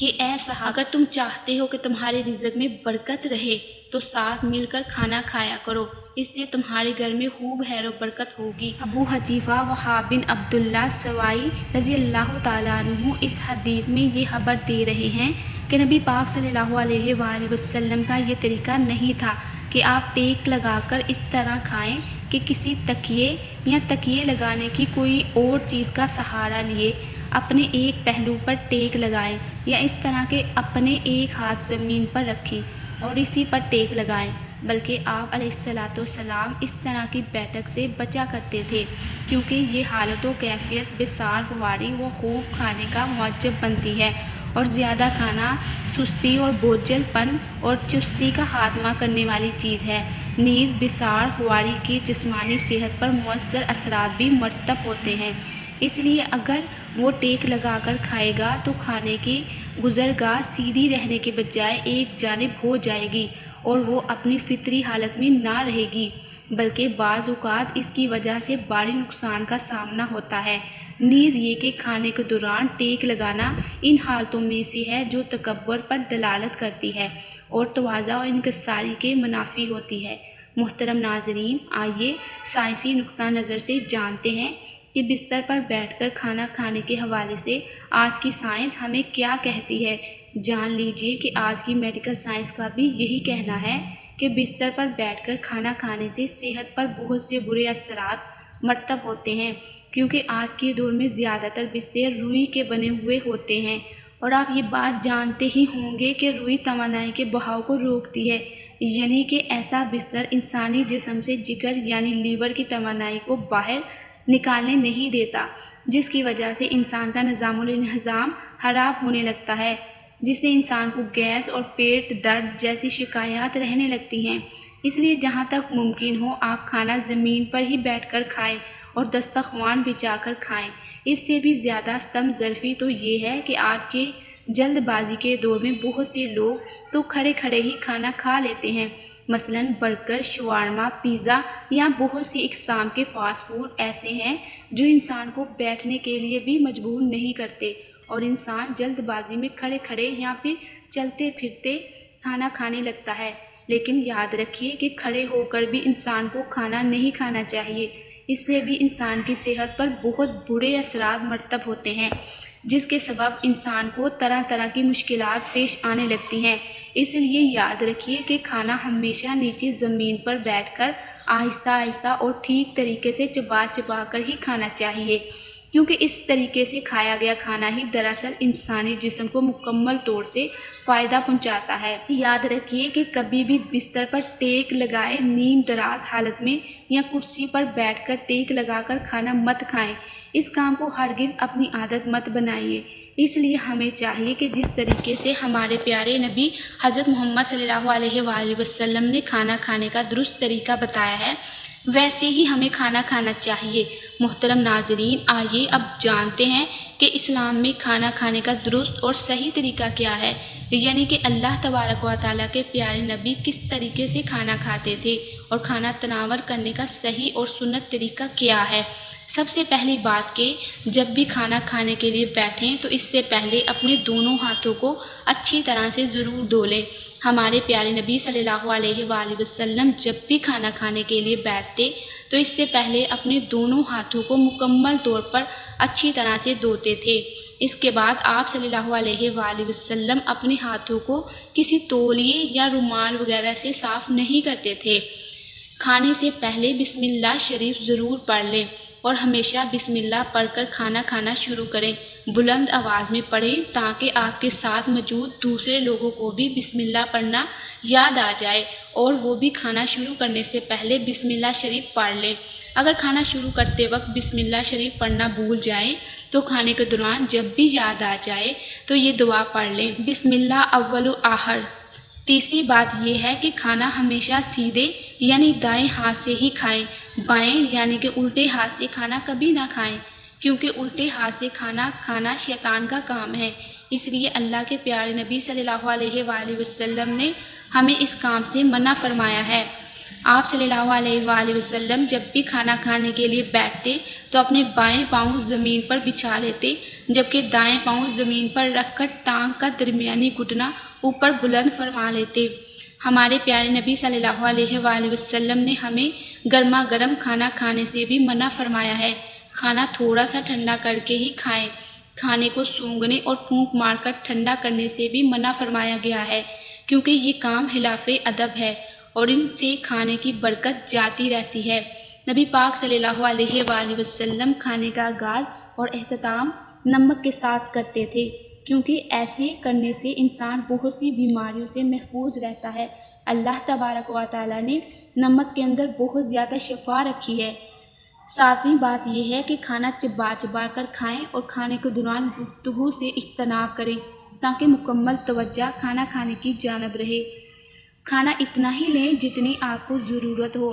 کہ اے صحابہ، اگر تم چاہتے ہو کہ تمہارے رزق میں برکت رہے تو ساتھ مل کر کھانا کھایا کرو، اس سے تمہارے گھر میں خوب خیر و برکت ہوگی۔ ابو حذیفہ وہاب بن عبداللہ سوائی رضی اللہ تعالیٰ عنہ اس حدیث میں یہ خبر دے رہے ہیں کہ نبی پاک صلی اللہ علیہ وآلہ وسلم کا یہ طریقہ نہیں تھا کہ آپ ٹیک لگا کر اس طرح کھائیں کہ کسی تکیے یا تکیے لگانے کی کوئی اور چیز کا سہارا لیے اپنے ایک پہلو پر ٹیک لگائیں، یا اس طرح کہ اپنے ایک ہاتھ زمین پر رکھیں اور اسی پر ٹیک لگائیں، بلکہ آپ علیہ الصلاۃ والسلام اس طرح کی بیٹھک سے بچا کرتے تھے، کیونکہ یہ حالت و کیفیت بسار خواری و خوب کھانے کا موجب بنتی ہے، اور زیادہ کھانا سستی اور بوجھل پن اور چستی کا خاتمہ کرنے والی چیز ہے۔ نیز بسار خواری کے جسمانی صحت پر مؤثر اثرات بھی مرتب ہوتے ہیں، اس لیے اگر وہ ٹیک لگا کر کھائے گا تو کھانے کی گزرگاہ سیدھی رہنے کے بجائے ایک جانب ہو جائے گی اور وہ اپنی فطری حالت میں نہ رہے گی، بلکہ بعض اوقات اس کی وجہ سے بھاری نقصان کا سامنا ہوتا ہے۔ نیز یہ کہ کھانے کے دوران ٹیک لگانا ان حالتوں میں سے ہے جو تکبر پر دلالت کرتی ہے اور تواضع و انکساری کے منافی ہوتی ہے۔ محترم ناظرین، آئیے سائنسی نقطہ نظر سے جانتے ہیں کہ بستر پر بیٹھ کر کھانا کھانے کے حوالے سے آج کی سائنس ہمیں کیا کہتی ہے۔ جان لیجیے کہ آج کی میڈیکل سائنس کا بھی یہی کہنا ہے کہ بستر پر بیٹھ کر کھانا کھانے سے صحت پر بہت سے برے اثرات مرتب ہوتے ہیں، کیونکہ آج کے دور میں زیادہ تر بستر روئی کے بنے ہوئے ہوتے ہیں، اور آپ یہ بات جانتے ہی ہوں گے کہ روئی توانائی کے بہاؤ کو روکتی ہے، یعنی کہ ایسا بستر انسانی جسم سے جگر یعنی لیور کی توانائی کو باہر نکالنے نہیں دیتا، جس کی وجہ سے انسان کا نظام الانہضام خراب ہونے لگتا ہے، جس سے انسان کو گیس اور پیٹ درد جیسی شکایات رہنے لگتی ہیں۔ اس لیے جہاں تک ممکن ہو آپ کھانا زمین پر ہی بیٹھ کر کھائیں اور دسترخوان بچھا کر کھائیں۔ اس سے بھی زیادہ ستم ظرفی تو یہ ہے کہ آج کے جلد بازی کے دور میں بہت سے لوگ تو کھڑے کھڑے ہی کھانا کھا لیتے ہیں، مثلاً برگر، شاورما، پیزا یا بہت سی اقسام کے فاسٹ فوڈ ایسے ہیں جو انسان کو بیٹھنے کے لیے بھی مجبور نہیں کرتے، اور انسان جلد بازی میں کھڑے کھڑے یا پھر چلتے پھرتے کھانا کھانے لگتا ہے۔ لیکن یاد رکھیے کہ کھڑے ہو کر بھی انسان کو کھانا نہیں کھانا چاہیے، اس سے بھی انسان کی صحت پر بہت برے اثرات مرتب ہوتے ہیں، جس کے سبب انسان کو طرح طرح کی مشکلات پیش آنے لگتی ہیں۔ اس لیے یاد رکھیے کہ کھانا ہمیشہ نیچے زمین پر بیٹھ کر آہستہ آہستہ اور ٹھیک طریقے سے چبا چبا کر ہی کھانا چاہیے، کیونکہ اس طریقے سے کھایا گیا کھانا ہی دراصل انسانی جسم کو مکمل طور سے فائدہ پہنچاتا ہے۔ یاد رکھیے کہ کبھی بھی بستر پر ٹیک لگائے نیم دراز حالت میں یا کرسی پر بیٹھ کر ٹیک لگا کر کھانا مت کھائیں، اس کام کو ہرگز اپنی عادت مت بنائیے۔ اس لیے ہمیں چاہیے کہ جس طریقے سے ہمارے پیارے نبی حضرت محمد صلی اللہ علیہ وآلہ وسلم نے کھانا کھانے کا درست طریقہ بتایا ہے، ویسے ہی ہمیں کھانا کھانا چاہیے۔ محترم ناظرین، آئیے اب جانتے ہیں کہ اسلام میں کھانا کھانے کا درست اور صحیح طریقہ کیا ہے، یعنی کہ اللہ تبارک و تعالیٰ کے پیارے نبی کس طریقے سے کھانا کھاتے تھے اور کھانا تناول کرنے کا صحیح اور سنت طریقہ کیا ہے۔ سب سے پہلی بات کہ جب بھی کھانا کھانے کے لیے بیٹھیں تو اس سے پہلے اپنے دونوں ہاتھوں کو اچھی طرح سے ضرور دھو لیں۔ ہمارے پیارے نبی صلی اللہ علیہ وآلہ وسلم جب بھی کھانا کھانے کے لیے بیٹھتے تو اس سے پہلے اپنے دونوں ہاتھوں کو مکمل طور پر اچھی طرح سے دھوتے تھے۔ اس کے بعد آپ صلی اللہ علیہ وآلہ وسلم اپنے ہاتھوں کو کسی تولیے یا رومال وغیرہ سے صاف نہیں کرتے تھے۔ کھانے سے پہلے بسم اللہ شریف ضرور پڑھ لیں اور ہمیشہ بسم اللہ پڑھ کر کھانا کھانا شروع کریں۔ بلند آواز میں پڑھیں تاکہ آپ کے ساتھ موجود دوسرے لوگوں کو بھی بسم اللہ پڑھنا یاد آ جائے اور وہ بھی کھانا شروع کرنے سے پہلے بسم اللہ شریف پڑھ لیں۔ اگر کھانا شروع کرتے وقت بسم اللہ شریف پڑھنا بھول جائیں تو کھانے کے دوران جب بھی یاد آ جائے تو یہ دعا پڑھ لیں، بسم اللہ اول و آخر۔ تیسری بات یہ ہے کہ کھانا ہمیشہ سیدھے یعنی دائیں ہاتھ سے ہی کھائیں، بائیں یعنی کہ الٹے ہاتھ سے کھانا کبھی نہ کھائیں، کیونکہ الٹے ہاتھ سے کھانا کھانا شیطان کا کام ہے۔ اس لیے اللہ کے پیارے نبی صلی اللہ علیہ وآلہ وسلم نے ہمیں اس کام سے منع فرمایا ہے۔ آپ صلی اللہ علیہ وآلہ وسلم جب بھی کھانا کھانے کے لیے بیٹھتے تو اپنے بائیں پاؤں زمین پر بچھا لیتے، جبکہ دائیں پاؤں زمین پر رکھ کر ٹانگ کا درمیانی گھٹنا اوپر بلند فرما لیتے۔ ہمارے پیارے نبی صلی اللہ علیہ وآلہ وسلم نے ہمیں گرما گرم کھانا کھانے سے بھی منع فرمایا ہے۔ کھانا تھوڑا سا ٹھنڈا کر کے ہی کھائیں۔ کھانے کو سونگھنے اور پھونک مار کر ٹھنڈا کرنے سے بھی منع فرمایا گیا ہے، کیونکہ یہ کام خلاف ادب ہے اور ان سے کھانے کی برکت جاتی رہتی ہے۔ نبی پاک صلی اللہ علیہ وآلہ وسلم کھانے کا آغاز اور اختتام نمک کے ساتھ کرتے تھے، کیونکہ ایسے کرنے سے انسان بہت سی بیماریوں سے محفوظ رہتا ہے۔ اللہ تبارک و تعالیٰ نے نمک کے اندر بہت زیادہ شفا رکھی ہے۔ ساتویں بات یہ ہے کہ کھانا چبا چبا کر کھائیں اور کھانے کے دوران گفتگو سے اجتناب کریں تاکہ مکمل توجہ کھانا کھانے کی جانب رہے۔ کھانا اتنا ہی لیں جتنی آپ کو ضرورت ہو،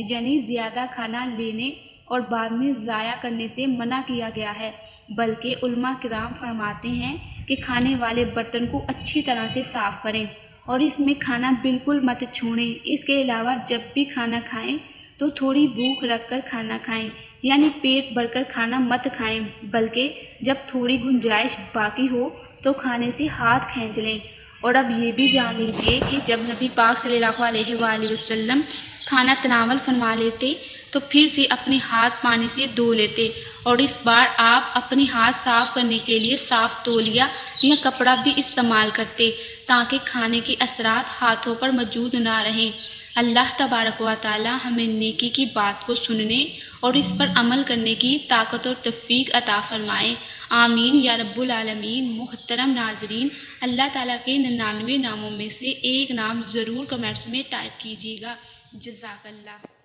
یعنی زیادہ کھانا لینے اور بعد میں ضائع کرنے سے منع کیا گیا ہے، بلکہ علماء کرام فرماتے ہیں کہ کھانے والے برتن کو اچھی طرح سے صاف کریں اور اس میں کھانا بالکل مت چھوڑیں۔ اس کے علاوہ جب بھی کھانا کھائیں تو تھوڑی بھوک رکھ کر کھانا کھائیں، یعنی پیٹ بھر کر کھانا مت کھائیں، بلکہ جب تھوڑی گنجائش باقی ہو تو کھانے سے ہاتھ کھینچ لیں۔ اور اب یہ بھی جان لیجئے کہ جب نبی پاک صلی اللہ علیہ وآلہ وسلم کھانا تناول فرما لیتے تو پھر سے اپنے ہاتھ پانی سے دھو لیتے، اور اس بار آپ اپنے ہاتھ صاف کرنے کے لیے صاف تولیہ یا کپڑا بھی استعمال کرتے تاکہ کھانے کے اثرات ہاتھوں پر موجود نہ رہیں۔ اللہ تبارک و تعالی ہمیں نیکی کی بات کو سننے اور اس پر عمل کرنے کی طاقت اور توفیق عطا فرمائے، آمین یا رب العالمین۔ محترم ناظرین، اللہ تعالیٰ کے 99 ناموں میں سے ایک نام ضرور کمنٹس میں ٹائپ کیجیے گا۔ جزاک اللہ۔